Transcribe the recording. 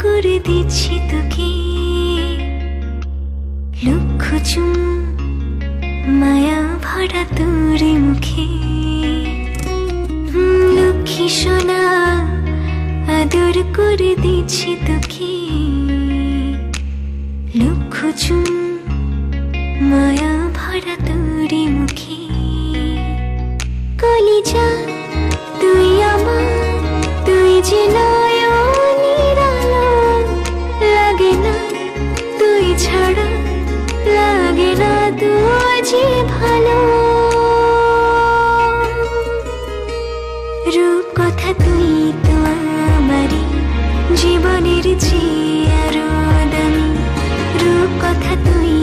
করে দিচ্ছি তোকে লক্ষ চুম মায়া ভরা তোর মুখে। লক্ষ্মী সোনা আদর করে দিচ্ছি তোকে লক্ষ চুম মায়া ভরা তোর মুখে। কলিজা তুই আমার, তুই যে নয়নের আলো, লাগে না তুই ছাড়া, লাগে না তুই যে ভালো। রূপ কথা তুই তো আমারই জীবনের চেয়ে আরো দামি, রূপ কথা তুই